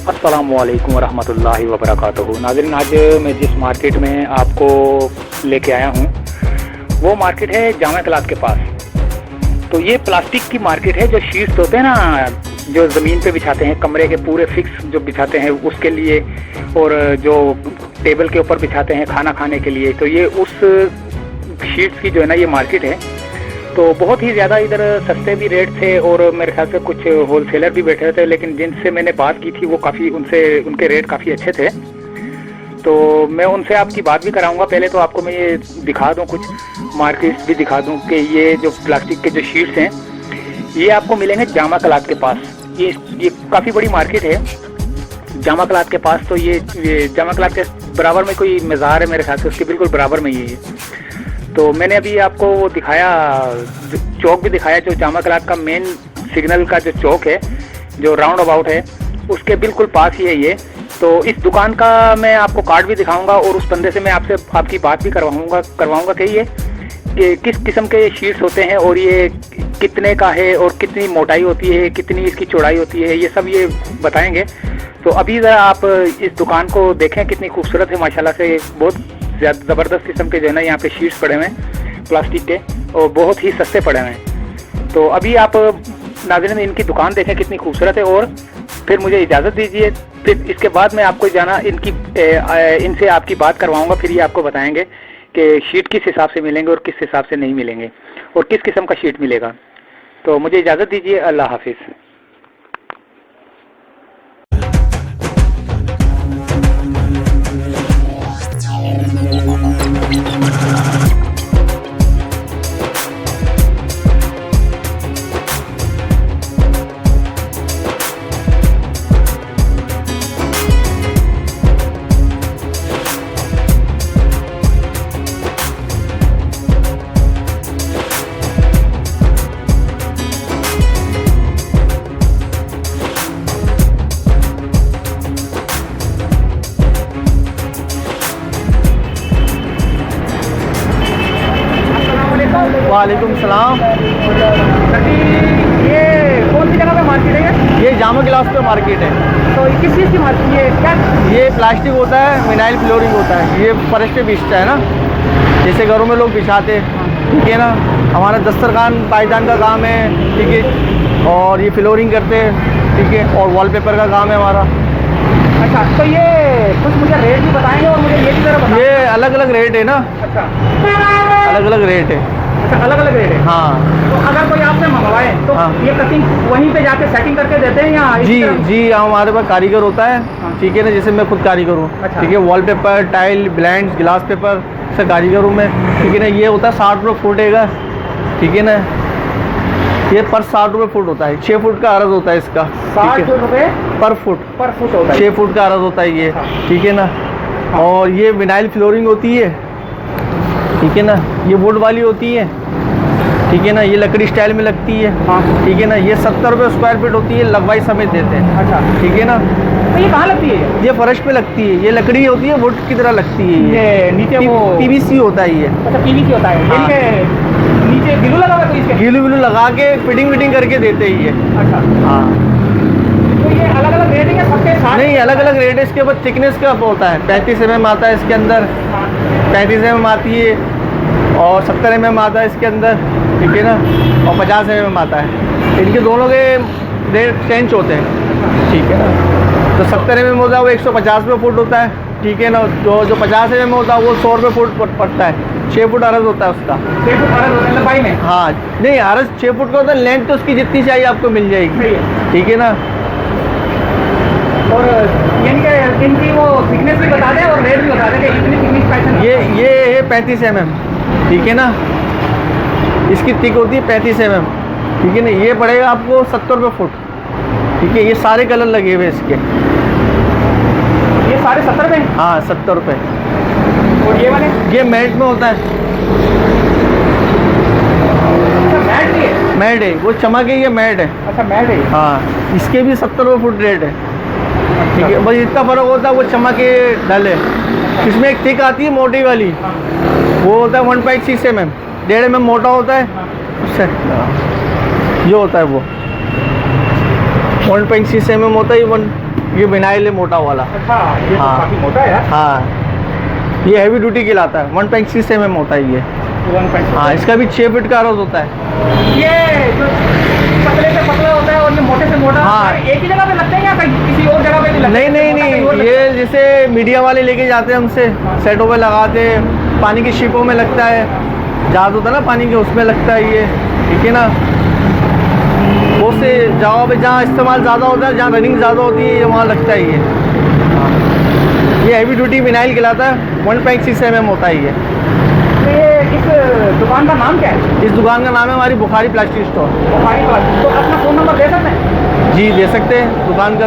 अस्सलामुअलैकुम वरहमतुल्लाहि वबरकातुहू। नाज़रीन, आज मैं जिस मार्केट में आपको लेके आया हूँ वो मार्केट है जामा क्लास के पास। तो ये प्लास्टिक की मार्केट है। जो शीट्स होते हैं ना, जो ज़मीन पे बिछाते हैं, कमरे के पूरे फिक्स जो बिछाते हैं उसके लिए, और जो टेबल के ऊपर बिछाते हैं खाना खाने के लिए, तो ये उस शीट्स की जो है ना ये मार्केट है। तो बहुत ही ज़्यादा इधर सस्ते भी रेट थे और मेरे ख्याल से कुछ होलसेलर भी बैठे थे, लेकिन जिनसे मैंने बात की थी वो काफ़ी उनके रेट काफ़ी अच्छे थे। तो मैं उनसे आपकी बात भी कराऊंगा। पहले तो आपको मैं ये दिखा दूं, कुछ मार्केट्स भी दिखा दूं कि ये जो प्लास्टिक के जो शीट्स हैं ये आपको मिलेंगे जामा क्लास के पास। ये काफ़ी बड़ी मार्केट है जामा क्लास के पास। तो ये जामा क्लास के बराबर में कोई मज़ार है मेरे ख्याल से, उसके बिल्कुल बराबर में ही है। तो मैंने अभी आपको वो दिखाया, चौक भी दिखाया, जो जामा क्लास का मेन सिग्नल का जो चौक है, जो राउंड अबाउट है, उसके बिल्कुल पास ही है ये। तो इस दुकान का मैं आपको कार्ड भी दिखाऊंगा और उस बंदे से मैं आपकी बात भी करवाऊंगा कि ये कि किस किस्म के शीट्स होते हैं और ये कितने का है और कितनी मोटाई होती है, कितनी इसकी चौड़ाई होती है, ये सब ये बताएंगे। तो अभी ज़रा आप इस दुकान को देखें, कितनी खूबसूरत है माशाल्लाह से। बहुत ज़बरदस्त किस्म के जो है ना यहाँ पे शीट्स पड़े हुए हैं प्लास्टिक के, और बहुत ही सस्ते पड़े हुए हैं। तो अभी आप नाज़रीन इनकी दुकान देखें कितनी खूबसूरत है, और फिर मुझे इजाज़त दीजिए। फिर इसके बाद मैं आपको जाना इनसे आपकी बात करवाऊँगा। फिर ये आपको बताएँगे कि शीट किस हिसाब से मिलेंगे और किस हिसाब से नहीं मिलेंगे, और किस किस्म का शीट मिलेगा। तो मुझे इजाज़त दीजिए। अल्लाह हाफिज़। वालेकुम सलाम। ये कौन सी जगह पे मार्केट है? ये जामा क्लास पे मार्केट है। तो किस चीज़ की मार्केट? ये क्या? ये प्लास्टिक होता है, विनाइल फ्लोरिंग होता है। ये फर्श पे बिछता है ना, जैसे घरों में लोग बिछाते हैं, ठीक है ना। हमारा दस्तरखान पायदान का काम है, ठीक है, और ये फ्लोरिंग करते हैं, ठीक है, और वॉलपेपर का काम है हमारा। अच्छा, तो ये कुछ मुझे रेट भी बताएंगे और मुझे ये भी ज़रा बताएं। ये अलग अलग रेट है ना। अच्छा, अलग अलग रेट है। अच्छा, अलग अलग रेट है। हाँ। तो अगर कोई आपसे मंगवाए तो हाँ। ये कटिंग वहीं पे जाके सेटिंग करके देते हैं या? जी, हमारे पास कारीगर होता है, ठीक है ना, जैसे मैं खुद कारीगर हूँ। अच्छा। ठीक है, wallpaper, tile, blind, glass paper से कारीगर हूँ मैं, ठीक है ना। ये होता है 60 रुपये फुट है, ठीक है ना। ये पर 60 रुपये फुट होता है। 6 फुट का अरज होता है इसका। 60 रुपये पर फुट होता है। 6 फुट का अरज होता है ये, ठीक है ना। और ये विनाइल फ्लोरिंग होती है, ठीक है ना। ये वुड वाली होती है, ठीक है ना। ये लकड़ी स्टाइल में लगती है, ठीक है ना। ये 70 रुपये स्क्वायर फीट होती है, लगवाई समेत देते हैं। अच्छा, ठीक है ना। तो ये कहाँ लगती है? ये फर्श पे लगती है। ये लकड़ी होती है, वुड की तरह लगती है। ये नीचे वो PVC होता है ये। अच्छा, PVC होता है। हाँ। नीचे ग्लू लगा हुआ है इसके? ग्लू लगा के फिटिंग करके देते हैं ये। अच्छा, हाँ। तो ये अलग अलग रेट है सबके साथ? नहीं, अलग अलग रेट है। इसके बाद थिकनेस का होता है। 35 mm आता है इसके अंदर, 35 mm आती है, और 70 mm आता है इसके अंदर, ठीक है ना, और 50 mm आता है। इनके दोनों के रेट चेंज होते हैं, ठीक है ना। तो 70 mm होता है वो 150 रुपये फुट होता है, ठीक है ना। जो 50 mm होता है वो 100 रुपये फुट पड़ता है। 6 फुट अरज होता है उसका। 6 फुट अरज होता है लंबाई में? हाँ, नहीं, अरज 6 फुट का होता है। लेंथ तो उसकी जितनी चाहिए आपको मिल जाएगी, ठीक है ना। और इनकी वो थिकनेस भी बता दें और रेट भी बता दें कि इतनी थिकनेस पैसे। ये है 35 mm, ठीक है ना। इसकी थिक होती है 35 mm, ठीक है ना। ये पड़ेगा आपको 70 रुपये फुट, ठीक है। ये सारे कलर लगे हुए इसके। ये सारे 70 रुपये? हाँ, 70 रुपये। और ये वाले? ये मैट में होता है। अच्छा, मैट भी है? मैट है, वो चमक है, ये मैट है। अच्छा, मैट है। हाँ, इसके भी 70 रुपये फुट रेट है, ठीक है। बस इतना फ़र्क होता है, वो चमक के ढल है। इसमें एक थिक आती है मोटी वाली, वो होता है 1.6 mm, 1.5 mm मोटा होता है उससे। जो होता है वो 1.6 mm होता है, ये विनाइल है मोटा वाला। अच्छा, ये हाँ। काफी मोटा है यार। हाँ, ये हैवी ड्यूटी कहलाता है। 1.6 mm होता है ये। 1.6। हाँ, इसका भी 6 फीट का रोज होता है। ये जो पतले से पतला होता है और ये मोटे से मोटा, हाँ। एक ही जगह पे लगते हैं या कहीं किसी और जगह पे भी लगते हैं? नहीं मोटा कहीं और नहीं, ये जैसे मीडिया वाले लेके जाते हैं हमसे, सेटों पे लगाते हैं, पानी की शिपों में लगता है, जहाज होता है ना पानी के, उसमें लगता है ये, ठीक है ना। बहुत से जगहों पे जहाँ इस्तेमाल ज़्यादा होता है, जहाँ रनिंग ज़्यादा होती है, वहाँ लगता है ये। ये हैवी ड्यूटी विनाइल कहलाता है। 1.6 mm होता है ये। तो ये इस दुकान का नाम क्या है? इस दुकान का नाम है हमारी Bukhari plastic store. Bukhari plastic. तो अपना फ़ोन नंबर दे सकते हैं? जी दे सकते हैं, दुकान का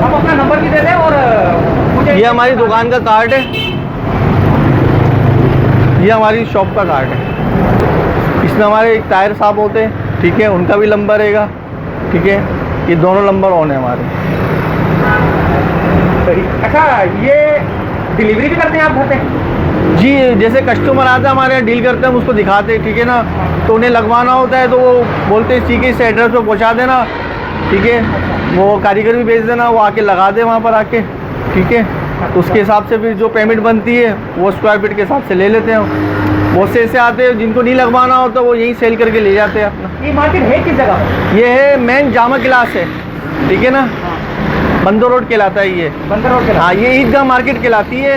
आप अपना नंबर भी दे दें और मुझे ये हमारी दुकान का कार्ड है, ये हमारी शॉप का कार्ड है। इसमें हमारे एक टायर साहब होते हैं, ठीक है, उनका भी नंबर रहेगा, ठीक है। ये दोनों नंबर ऑन है हमारे। अच्छा, ये डिलीवरी भी करते हैं आप घर पे? जी, जैसे कस्टमर आता है हमारे यहाँ, डील करते हैं, हम उसको दिखाते हैं, ठीक है ना। तो उन्हें लगवाना होता है तो वो बोलते हैं ठीक है इस एड्रेस पे पहुँचा देना, ठीक है। वो कारीगर भी भेज देना, वो आके लगा दे वहाँ पर आके, ठीक है। तो उसके हिसाब से फिर जो पेमेंट बनती है वो स्क्वायर फीट के हिसाब से ले लेते हैं। बहुत से ऐसे आते हैं जिनको नहीं लगवाना होता, वो यहीं सेल करके ले जाते हैं अपना। ये मार्केट है किस जगह? ये है मेन जामा क्लास है, ठीक है ना, बंदर रोड कहलाता है ये। बंदर रोड के? हाँ, ये ईदगाह मार्केट कहलाती है।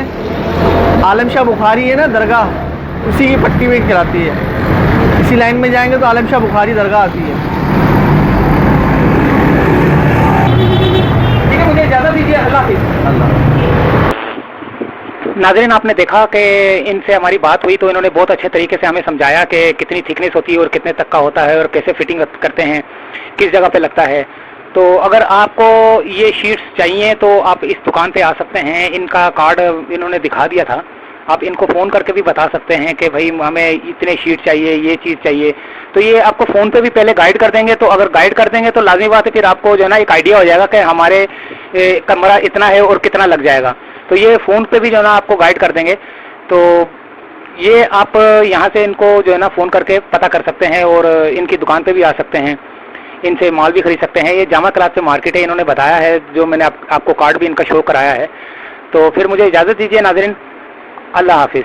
आलम शाह बुखारी है ना दरगाह, उसी की पट्टी में कहलाती है। इसी लाइन में जाएंगे तो आलम शाह बुखारी दरगाह आती है। ठीक है, मुझे इजाज़त दीजिए। अल्लाह हाफिज़। अल्लाह। नाज़रीन, आपने देखा कि इनसे हमारी बात हुई तो इन्होंने बहुत अच्छे तरीके से हमें समझाया कि कितनी थिकनेस होती है और कितने तक का होता है और कैसे फिटिंग करते हैं, किस जगह पे लगता है। तो अगर आपको ये शीट्स चाहिए तो आप इस दुकान पे आ सकते हैं। इनका कार्ड इन्होंने दिखा दिया था, आप इनको फ़ोन करके भी बता सकते हैं कि भाई हमें इतने शीट चाहिए, ये चीज़ चाहिए। तो ये आपको फ़ोन पे भी पहले गाइड कर देंगे। तो अगर गाइड कर देंगे तो लाजमी बात है फिर आपको जो है ना एक आइडिया हो जाएगा कि हमारे कमरा इतना है और कितना लग जाएगा। तो ये फ़ोन पे भी जो है ना आपको गाइड कर देंगे। तो ये आप यहाँ से इनको जो है ना फ़ोन करके पता कर सकते हैं और इनकी दुकान पे भी आ सकते हैं, इनसे माल भी खरीद सकते हैं। ये जामा क्लास से मार्केट है, इन्होंने बताया है, जो मैंने आपको कार्ड भी इनका शो कराया है। तो फिर मुझे इजाज़त दीजिए नाज़रीन। अल्लाह हाफिज़।